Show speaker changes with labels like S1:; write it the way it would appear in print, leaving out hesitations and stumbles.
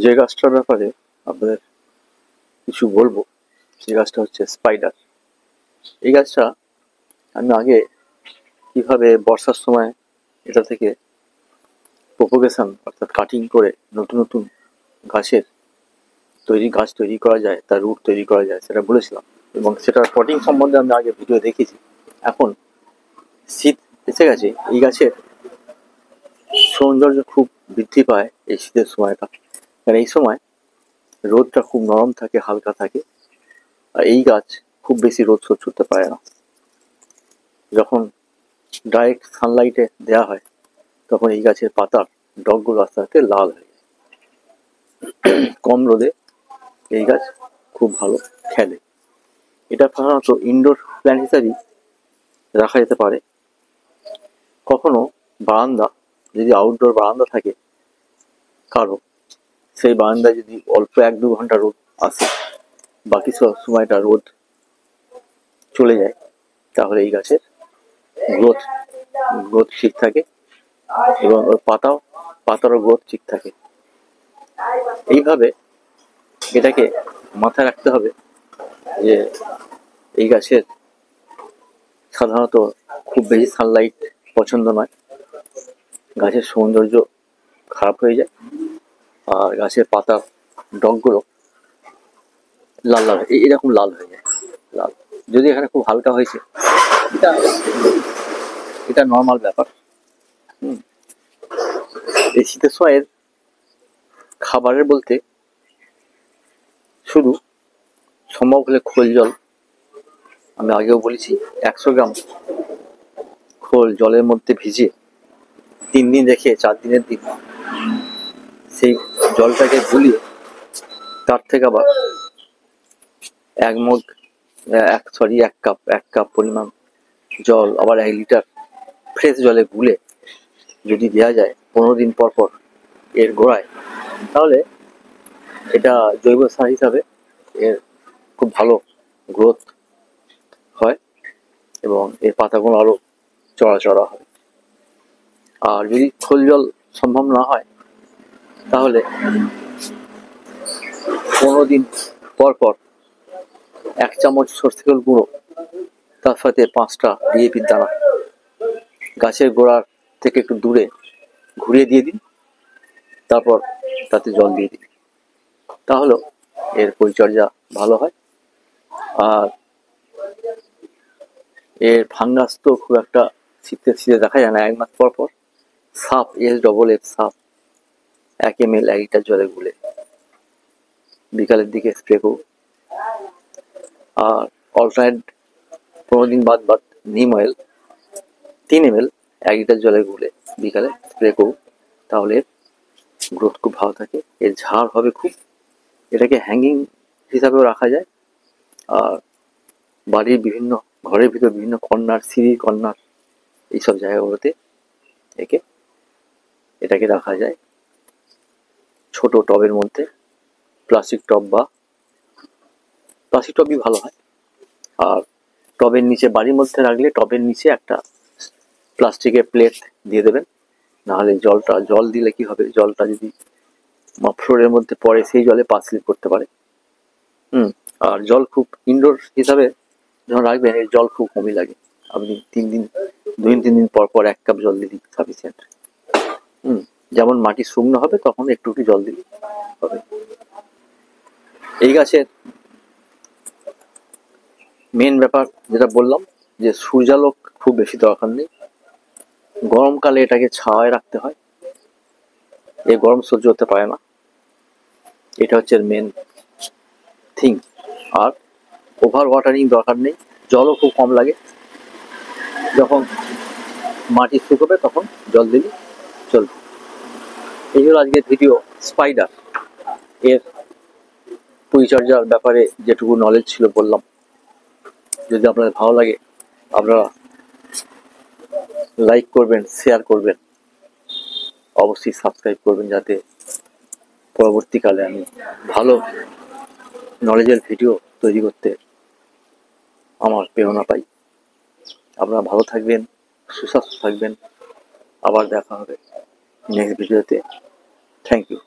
S1: যে গাছটার ব্যাপারে আপনাদের কিছু বলবো, সেই গাছটা হচ্ছে স্পাইডার। এই গাছটা আমি আগে কিভাবে বর্ষার সময় এটা থেকে প্রোপোগেশন অর্থাৎ কাটিং করে নতুন নতুন গাছ তৈরি করা যায়, তার রুট তৈরি করা যায় সেটা বলেছিলাম, এবং সেটার পটিং সম্বন্ধে আমি আগে ভিডিও দেখেছি। এখন শীত এসে গেছে, এই গাছের সৌন্দর্য খুব বৃদ্ধি পায় এই শীতের সময়টা, কারণ এই সময় রোদটা খুব নরম থাকে, হালকা থাকে, আর এই গাছ খুব বেশি রোদ সহ্য করতে পারে না। যখন ডাইরেক্ট সানলাইটে দেওয়া হয় তখন এই গাছের পাতার ডগগুলো আস্তে আস্তে লাল হয়ে যায়। কম রোদে এই গাছ খুব ভালো খেলে। এটা সাধারণত ইনডোর প্ল্যান্ট হিসাবেই রাখা যেতে পারে। কখনো বারান্দা, যদি আউটডোর বারান্দা থাকে কারো, সেই বারান্দায় যদি অল্প 1-2 ঘন্টা রোদ আসে, বাকি সব সময়টা রোদ চলে যায়, তাহলে এই গাছের গ্রোথ ঠিক থাকে এবং ওর পাতারও গ্রোথ ঠিক থাকে। এইভাবে এটাকে মাথায় রাখতে হবে যে এই গাছের সাধারণত খুব বেশি সানলাইট পছন্দ নয়, গাছের সৌন্দর্য খারাপ হয়ে যায়, আর গাছের পাতার ডগগুলো লাল লাল এরকম লাল হয়ে যায়। লাল যদি এখানে খুব হালকা হয়েছে, এটা নর্মাল ব্যাপার। এই শীতের সময়ের খাবারের বলতে শুধু সম্ভব হলে খোল জল, আমি আগেও বলেছি, 100 গ্রাম খোল জলের মধ্যে ভিজিয়ে 3 দিন রেখে 4 দিনের দিন সেই জলটাকে গুলিয়ে তার থেকে আবার 1 কাপ পরিমাণ জল আবার 1 লিটার ফ্রেশ জলে গুলে যদি দেওয়া যায় 15 দিন পর পর এর গোড়ায়, তাহলে এটা জৈব সার হিসাবে এর খুব ভালো গ্রোথ হয় এবং এর পাতাগুলো আরো চড়া হয়। আর যদি খোল জল সম্ভব না হয়, তাহলে 15 দিন পর পর 1 চামচ সরষে তেল গুঁড়ো, তার সাথে 5টা ডিএপির দানা গাছের গোড়ার থেকে একটু দূরে ঘুরিয়ে দিয়ে দিন, তারপর তাতে জল দিয়ে দিন, তাহলেও এর পরিচর্যা ভালো হয়। আর এর ফাঙ্গাস তো খুব একটা শীতে দেখা যায় না, 1 মাস পর পর সাপ সাপ 1 ml 1 লিটার জলে গুলে বিকালের দিকে স্প্রে করুন। আর অল্টারনেট 15 দিন বাদ নিম অয়েল 3 ml 1 লিটার জলে গুলে বিকালে স্প্রে করুন, তাহলে গ্রোথ খুব ভালো থাকে। এর ঝাড় হবে খুব, এটাকে হ্যাঙ্গিং হিসাবেও রাখা যায়। আর বাড়ির ঘরের ভিতর বিভিন্ন কর্নার, সিঁড়ির কর্নার, এইসব জায়গাগুলোতে এটাকে রাখা যায় ছোট টবের মধ্যে। প্লাস্টিক টবই ভালো হয়। আর টবের নিচে, বাড়ির মধ্যে রাখলে টবের নিচে একটা প্লাস্টিকের প্লেট দিয়ে দেবেন, নাহলে জল দিলে কি হবে, জলটা যদি ফ্লোরের মধ্যে পড়ে সেই জলে পা স্লিপ করতে পারে। আর জল খুব ইনডোর হিসাবে যখন রাখবেন, এর জল খুব কমই লাগে। আপনি 2-3 দিন পর পর 1 কাপ জল দিলেই সাফিসিয়েন্ট। যেমন মাটি শুকনো হবে তখন একটু জল দিলে হবে। এই গাছের মেন ব্যাপার যেটা বললাম, যে সূর্যালোক খুব বেশি দরকার নেই। গরমকালে এটাকে ছায়ায় রাখতে হয়, এই গরম সহ্য হতে পারে না, এটা হচ্ছে মেন থিং। আর ওভার ওয়াটারিং দরকার নেই, জলও খুব কম লাগে। যখন মাটি শুকোবে তখন জল দিলে চলবে। এই হলো আজকের ভিডিও স্পাইডার, এর পরিচর্যার ব্যাপারে যেটুকু নলেজ ছিল বললাম। যদি আপনাদের ভালো লাগে, আপনারা লাইক করবেন, শেয়ার করবেন, অবশ্যই সাবস্ক্রাইব করবেন, যাতে পরবর্তীকালে আমি ভালো নলেজের ভিডিও তৈরি করতে আমার প্রেরণা পাই। আপনারা ভালো থাকবেন, সুস্বাস্থ্য থাকবেন। আবার দেখা হবে নেক্সট ভিডিওতে। Thank you.